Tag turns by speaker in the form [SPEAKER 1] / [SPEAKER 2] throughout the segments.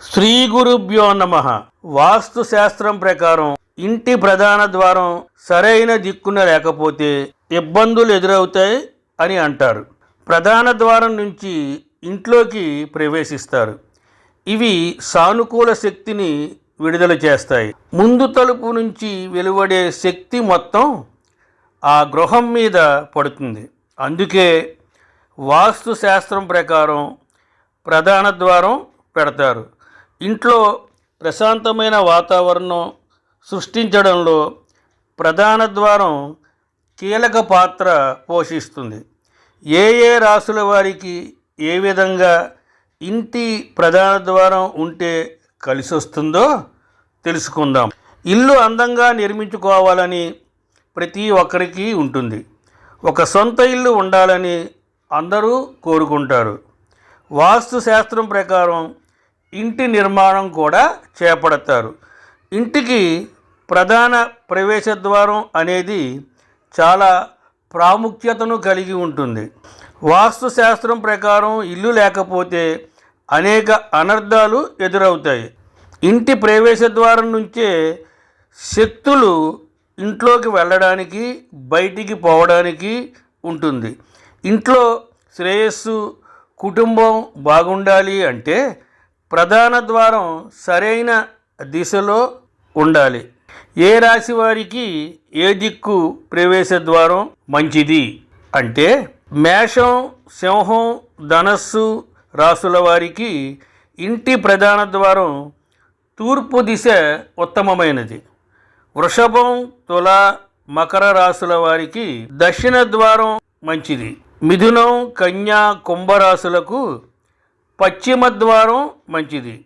[SPEAKER 1] శ్రీ గురుభ్యో నమః. వాస్తు శాస్త్రం ప్రకారం ఇంటి ప్రధాన ద్వారం సరైన దిక్కున లేకపోతే ఇబ్బందులు ఎదురవుతాయి అని అంటారు. ప్రధాన ద్వారం నుంచి ఇంట్లోకి ప్రవేశిస్తారు. ఇవి సానుకూల శక్తిని విడుదల చేస్తాయి. ముందు తలుపు నుంచి వెలువడే శక్తి మొత్తం ఆ గృహం మీద పడుతుంది. అందుకే వాస్తు శాస్త్రం ప్రకారం ప్రధాన ద్వారం పెడతారు. ఇంట్లో ప్రశాంతమైన వాతావరణం సృష్టించడంలో ప్రధాన ద్వారం కీలక పాత్ర పోషిస్తుంది. ఏ ఏ రాసుల వారికి ఏ విధంగా ఇంటి ప్రధాన ద్వారం ఉంటే కలిసి వస్తుందో తెలుసుకుందాం. ఇల్లు అందంగా నిర్మించుకోవాలని ప్రతి ఒక్కరికి ఉంటుంది. ఒక సొంత ఇల్లు ఉండాలని అందరూ కోరుకుంటారు. వాస్తు శాస్త్రం ప్రకారం ఇంటి నిర్మాణం కూడా చేపడతారు. ఇంటికి ప్రధాన ప్రవేశ ద్వారం అనేది చాలా ప్రాముఖ్యతను కలిగి ఉంటుంది. వాస్తు శాస్త్రం ప్రకారం ఇల్లు లేకపోతే అనేక అనర్థాలు ఎదురవుతాయి. ఇంటి ప్రవేశ ద్వారం నుంచే శక్తులు ఇంట్లోకి వెళ్ళడానికి బయటికి పోవడానికి ఉంటుంది. ఇంట్లో శ్రేయస్సు కుటుంబం బాగుండాలి అంటే ప్రధాన ద్వారం సరైన దిశలో ఉండాలి. ఏ రాశి వారికి ఏ దిక్కు ప్రవేశ ద్వారం మంచిది అంటే మేషం, సింహం, ధనస్సు రాసుల వారికి ఇంటి ప్రధాన ద్వారం తూర్పు దిశ ఉత్తమమైనది. వృషభం, తుల, మకర రాసుల వారికి దక్షిణ ద్వారం మంచిది. మిథునం, కన్యా, కుంభరాశులకు పశ్చిమ ద్వారం మంచిది.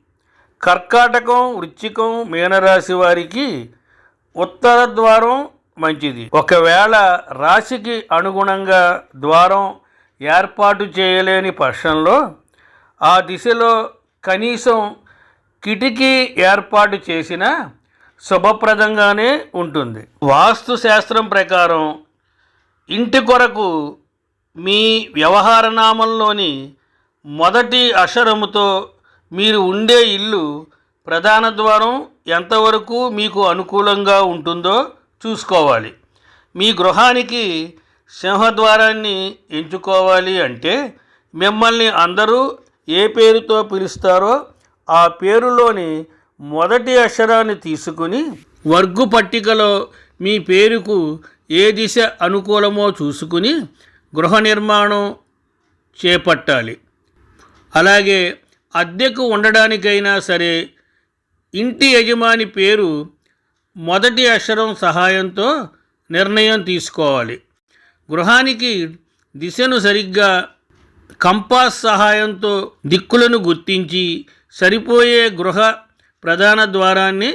[SPEAKER 1] కర్కాటకం, వృశ్చికం, మీనరాశి వారికి ఉత్తర ద్వారం మంచిది. ఒకవేళ రాశికి అనుగుణంగా ద్వారం ఏర్పాటు చేయలేని పక్షంలో ఆ దిశలో కనీసం కిటికీ ఏర్పాటు చేసిన శుభప్రదంగానే ఉంటుంది. వాస్తు శాస్త్రం ప్రకారం ఇంటి కొరకు మీ వ్యవహార నామంలోని మొదటి అక్షరముతో మీరు ఉండే ఇల్లు ప్రధాన ద్వారం ఎంతవరకు మీకు అనుకూలంగా ఉంటుందో చూసుకోవాలి. మీ గృహానికి సింహద్వారాన్ని ఎంచుకోవాలి అంటే మిమ్మల్ని అందరూ ఏ పేరుతో పిలుస్తారో ఆ పేరులోని మొదటి అక్షరాన్ని తీసుకుని వర్గు పట్టికలో మీ పేరుకు ఏ దిశ అనుకూలమో చూసుకుని గృహ నిర్మాణం చేపట్టాలి. అలాగే అద్దెకు ఉండడానికైనా సరే ఇంటి యజమాని పేరు మొదటి అక్షరం సహాయంతో నిర్ణయం తీసుకోవాలి. గృహానికి దిశను సరిగ్గా కంపాస్ సహాయంతో దిక్కులను గుర్తించి సరిపోయే గృహ ప్రధాన ద్వారాన్ని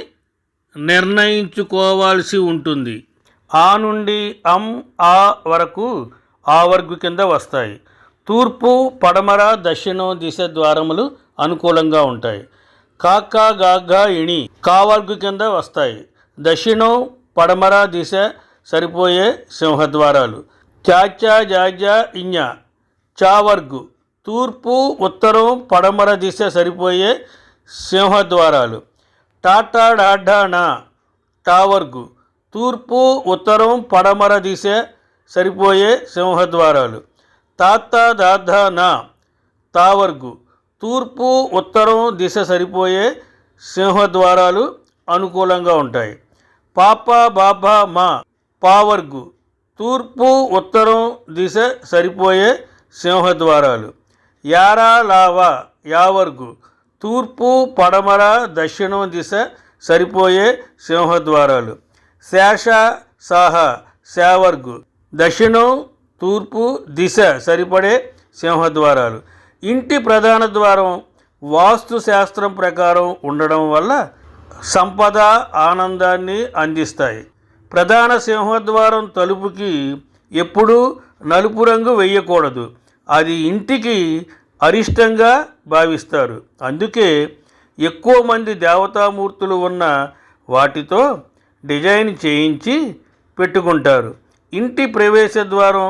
[SPEAKER 1] నిర్ణయించుకోవాల్సి ఉంటుంది. ఆ నుండి ఆ వరకు ఆ వర్గు కింద వస్తాయి. తూర్పు, పడమర, దక్షిణం దిశ ద్వారములు అనుకూలంగా ఉంటాయి. కాక, గాగ, ఇణి కావర్గు కింద వస్తాయి. దక్షిణం, పడమర దిశ సరిపోయే సింహద్వారాలు. చాచా, జాజా, ఇඤ చావర్గు తూర్పు, ఉత్తరం, పడమర దిశ సరిపోయే సింహద్వారాలు. టాటా, డాఢా, నా టావర్గు తూర్పు, ఉత్తరం, పడమర దిశ సరిపోయే సింహద్వారాలు. తాత, దాధ, నా తావర్గు తూర్పు, ఉత్తరం దిశ సరిపోయే సింహద్వారాలు అనుకూలంగా ఉంటాయి. పాప, బాబా, మా పావర్గు తూర్పు, ఉత్తరం దిశ సరిపోయే సింహద్వారాలు. యారా, లావా యావర్గు తూర్పు, పడమర, దక్షిణం దిశ సరిపోయే సింహద్వారాలు. శేష, సాహ శావర్గు దక్షిణం, తూర్పు దిశ సరిపడే సింహద్వారాలు. ఇంటి ప్రధాన ద్వారం వాస్తు శాస్త్రం ప్రకారం ఉండడం వల్ల సంపద, ఆనందాన్ని అందిస్తాయి. ప్రధాన సింహద్వారం తలుపుకి ఎప్పుడూ నలుపు రంగు వేయకూడదు. అది ఇంటికి అరిష్టంగా భావిస్తారు. అందుకే ఎక్కువ మంది దేవతామూర్తులు ఉన్న వాటితో డిజైన్ చేయించి పెట్టుకుంటారు. ఇంటి ప్రవేశ ద్వారం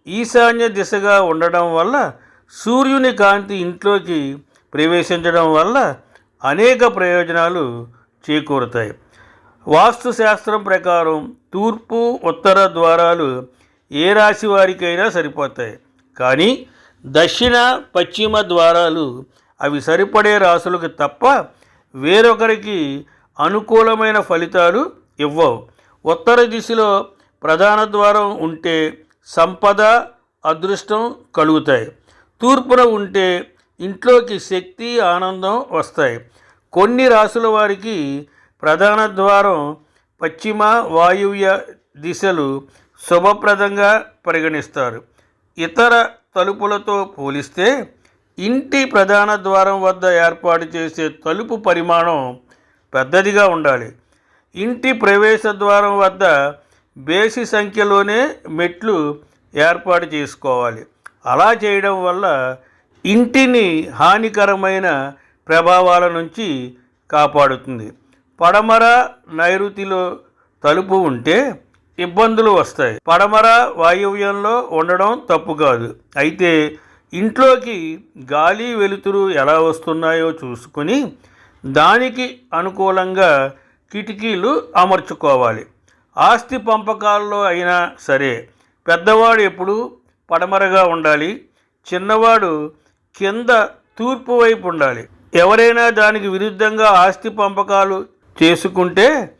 [SPEAKER 1] ఈశాన్య దిశగా ఉండడం వల్ల సూర్యుని కాంతి ఇంట్లోకి ప్రవేశించడం వల్ల అనేక ప్రయోజనాలు చేకూరుతాయి. వాస్తుశాస్త్రం ప్రకారం తూర్పు ఉత్తర ద్వారాలు ఏ రాశి వారికైనా సరిపోతాయి. కానీ దక్షిణ పశ్చిమ ద్వారాలు అవి సరిపడే రాసులకు తప్ప వేరొకరికి అనుకూలమైన ఫలితాలు ఇవ్వవు. ఉత్తర దిశలో ప్రధాన ద్వారం ఉంటే సంపద అదృష్టం కలుగుతాయి. తూర్పున ఉంటే ఇంట్లోకి శక్తి ఆనందం వస్తాయి. కొన్ని రాసుల వారికి ప్రధాన ద్వారం పశ్చిమ వాయువ్య దిశలు శుభప్రదంగా పరిగణిస్తారు. ఇతర తలుపులతో పోలిస్తే ఇంటి ప్రధాన ద్వారం వద్ద ఏర్పాటు చేసే తలుపు పరిమాణం పెద్దదిగా ఉండాలి. ఇంటి ప్రవేశ ద్వారం వద్ద బేసి సంఖ్యలోనే మెట్లు ఏర్పాటు చేసుకోవాలి. అలా చేయడం వల్ల ఇంటిని హానికరమైన ప్రభావాల నుంచి కాపాడుతుంది. పడమర నైరుతిలో తలుపు ఉంటే ఇబ్బందులు వస్తాయి. పడమర వాయువ్యంలో ఉండడం తప్పు కాదు. అయితే ఇంట్లోకి గాలి వెలుతురు ఎలా వస్తున్నాయో చూసుకుని దానికి అనుకూలంగా కిటికీలు అమర్చుకోవాలి. ఆస్తి పంపకాల్లో అయినా సరే పెద్దవాడు ఎప్పుడు పడమరగా ఉండాలి, చిన్నవాడు కింద తూర్పు వైపు ఉండాలి. ఎవరైనా దానికి విరుద్ధంగా ఆస్తి పంపకాలు చేసుకుంటే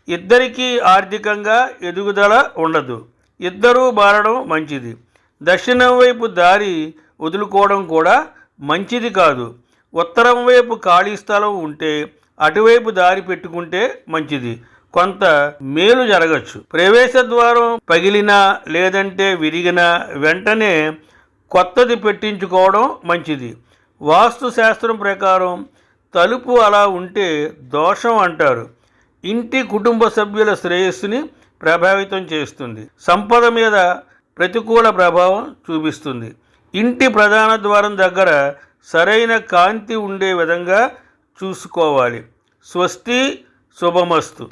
[SPEAKER 1] ఇద్దరికీ ఆర్థికంగా ఎదుగుదల ఉండదు. ఇద్దరూ మారడం మంచిది. దక్షిణం వైపు దారి వదులుకోవడం కూడా మంచిది కాదు. ఉత్తరం వైపు ఖాళీ స్థలం ఉంటే అటువైపు దారి పెట్టుకుంటే మంచిది. కొంత మేలు జరగచ్చు. ప్రవేశ ద్వారం పగిలినా లేదంటే విరిగినా వెంటనే కొత్తది పెట్టించుకోవడం మంచిది. వాస్తు శాస్త్రం ప్రకారం తలుపు అలా ఉంటే దోషం అంటారు. ఇంటి కుటుంబ సభ్యుల శ్రేయస్సుని ప్రభావితం చేస్తుంది. సంపద మీద ప్రతికూల ప్రభావం చూపిస్తుంది. ఇంటి ప్రధాన ద్వారం దగ్గర సరైన కాంతి ఉండే విధంగా చూసుకోవాలి. స్వస్తి, శుభమస్తు.